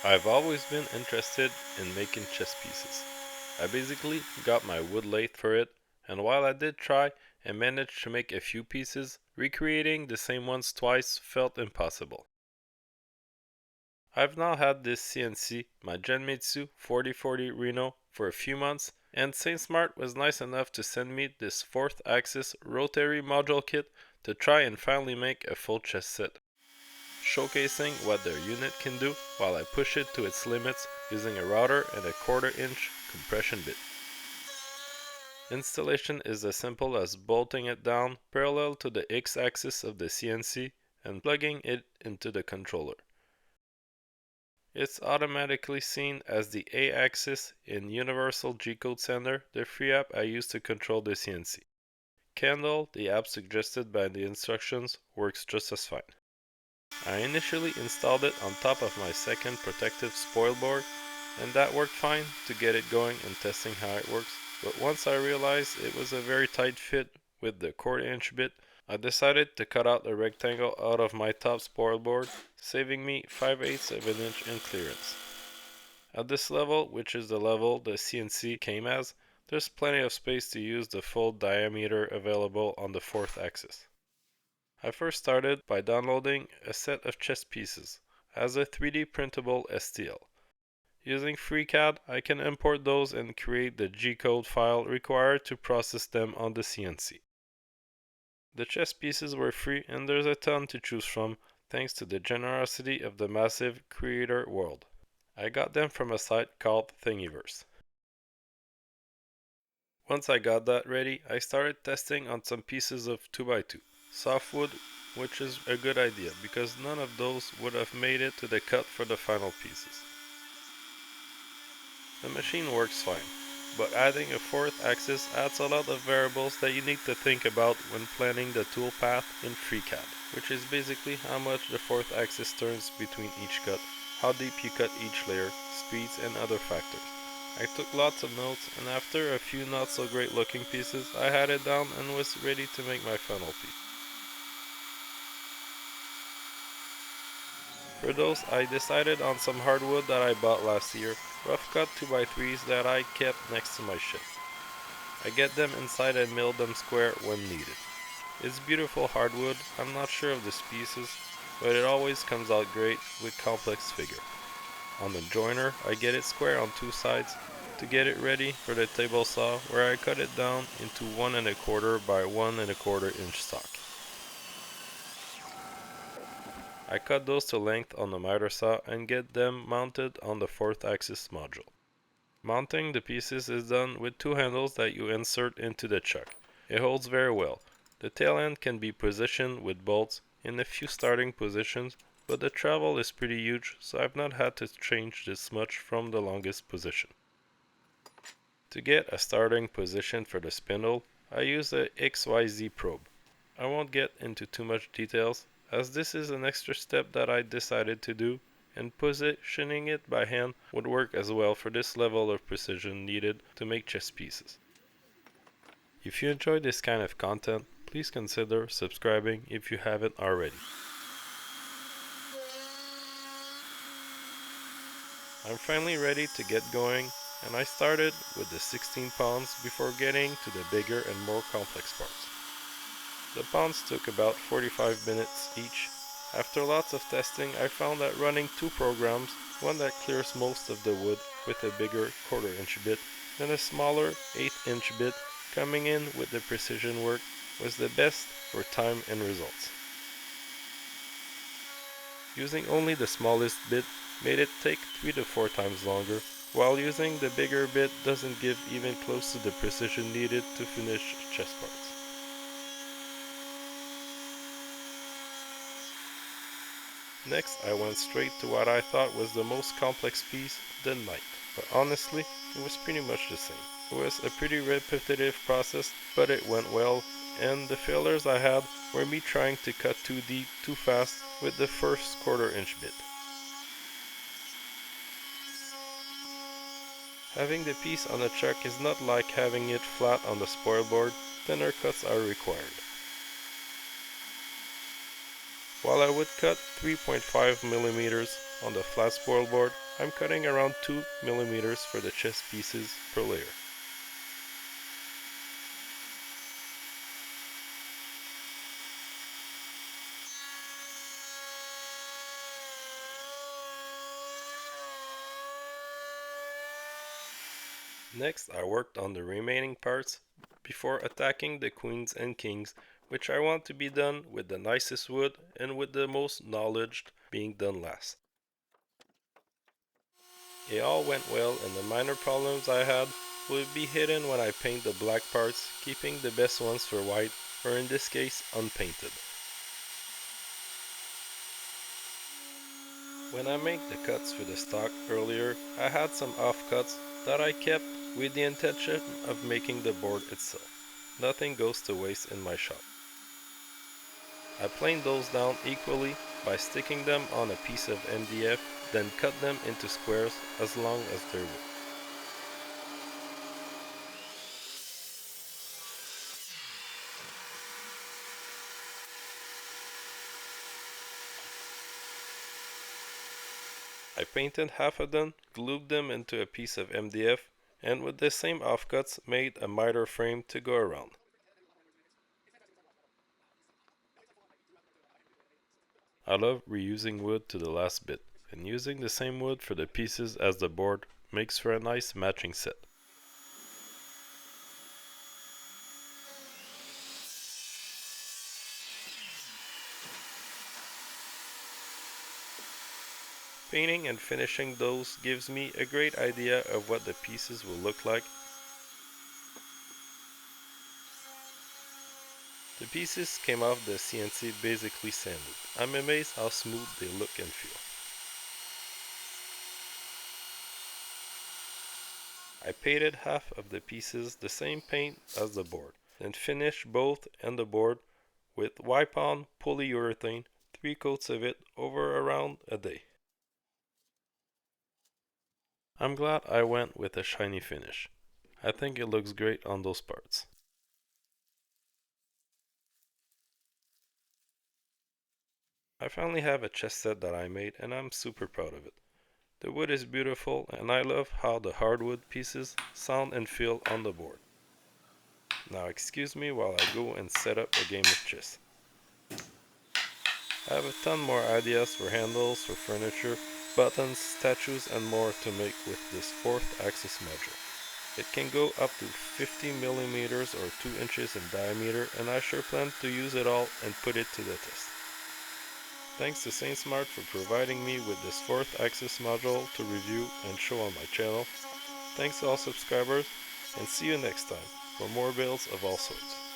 I've always been interested in making chess pieces. I basically got my wood lathe for it, and while I did try and managed to make a few pieces, recreating the same ones twice felt impossible. I've now had this CNC, my Genmitsu 4040 Reno, for a few months, and Saint Smart was nice enough to send me this 4th axis Rotary module kit to try and finally make a full chess set, showcasing what their unit can do while I push it to its limits using a router and a 1/4 inch compression bit. Installation is as simple as bolting it down parallel to the X-axis of the CNC and plugging it into the controller. It's automatically seen as the A-axis in Universal G-Code Sender, the free app I use to control the CNC. Candle, the app suggested by the instructions, works just as fine. I initially installed it on top of my second protective spoil board, and that worked fine to get it going and testing how it works, but once I realized it was a very tight fit with the 1/4 inch bit, I decided to cut out the rectangle out of my top spoil board, saving me 5/8 of an inch in clearance. At this level, which is the level the CNC came as, there's plenty of space to use the full diameter available on the 4th axis. I first started by downloading a set of chess pieces as a 3D printable STL. Using FreeCAD, I can import those and create the G-code file required to process them on the CNC. The chess pieces were free and there's a ton to choose from thanks to the generosity of the massive creator world. I got them from a site called Thingiverse. Once I got that ready, I started testing on some pieces of 2x2 softwood, which is a good idea because none of those would have made it to the cut for the final pieces. The machine works fine, but adding a 4th axis adds a lot of variables that you need to think about when planning the tool path in FreeCAD, which is basically how much the 4th axis turns between each cut, how deep you cut each layer, speeds, and other factors. I took lots of notes, and after a few not so great looking pieces, I had it down and was ready to make my final piece. For those, I decided on some hardwood that I bought last year, rough cut 2x3s that I kept next to my shed. I get them inside and mill them square when needed. It's beautiful hardwood, I'm not sure of the species, but it always comes out great with complex figure. On the joiner, I get it square on two sides to get it ready for the table saw where I cut it down into 1 1/4 by 1 1/4 inch stock. I cut those to length on the miter saw and get them mounted on the 4th axis module. Mounting the pieces is done with two handles that you insert into the chuck. It holds very well. The tail end can be positioned with bolts in a few starting positions, but the travel is pretty huge, so I've not had to change this much from the longest position. To get a starting position for the spindle, I use a XYZ probe. I won't get into too much details, as this is an extra step that I decided to do, and positioning it by hand would work as well for this level of precision needed to make chess pieces. If you enjoy this kind of content, please consider subscribing if you haven't already. I'm finally ready to get going, and I started with the 16 pounds before getting to the bigger and more complex parts. The pounds took about 45 minutes each. After lots of testing, I found that running two programs, one that clears most of the wood with a bigger 1/4 inch bit and a smaller 1/8 inch bit coming in with the precision work, was the best for time and results. Using only the smallest bit made it take 3 to 4 times longer, while using the bigger bit doesn't give even close to the precision needed to finish chess parts. Next, I went straight to what I thought was the most complex piece, the knight. But honestly, it was pretty much the same. It was a pretty repetitive process, but it went well, and the failures I had were me trying to cut too deep, too fast with the first 1/4 inch bit. Having the piece on the chuck is not like having it flat on the spoil board, thinner cuts are required. While I would cut 3.5 millimeters on the flat spoil board, I'm cutting around 2 millimeters for the chest pieces per layer. Next, I worked on the remaining parts before attacking the queens and kings, which I want to be done with the nicest wood and with the most knowledge being done last. It all went well, and the minor problems I had will be hidden when I paint the black parts, keeping the best ones for white, or in this case unpainted. When I made the cuts for the stock earlier, I had some off cuts that I kept with the intention of making the board itself. Nothing goes to waste in my shop. I planed those down equally by sticking them on a piece of MDF, then cut them into squares as long as they're width. I painted half of them, glued them into a piece of MDF, and with the same offcuts made a miter frame to go around. I love reusing wood to the last bit, and using the same wood for the pieces as the board makes for a nice matching set. Painting and finishing those gives me a great idea of what the pieces will look like. The pieces came off the CNC basically sanded. I'm amazed how smooth they look and feel. I painted half of the pieces the same paint as the board, then finished both and the board with wipe-on polyurethane, 3 coats of it over around a day. I'm glad I went with a shiny finish. I think it looks great on those parts. I finally have a chess set that I made and I'm super proud of it. The wood is beautiful and I love how the hardwood pieces sound and feel on the board. Now excuse me while I go and set up a game of chess. I have a ton more ideas for handles, for furniture, buttons, statues and more to make with this 4th axis module. It can go up to 50 millimeters or 2 inches in diameter and I sure plan to use it all and put it to the test. Thanks to Saint Smart for providing me with this 4th axis module to review and show on my channel. Thanks to all subscribers and see you next time for more builds of all sorts.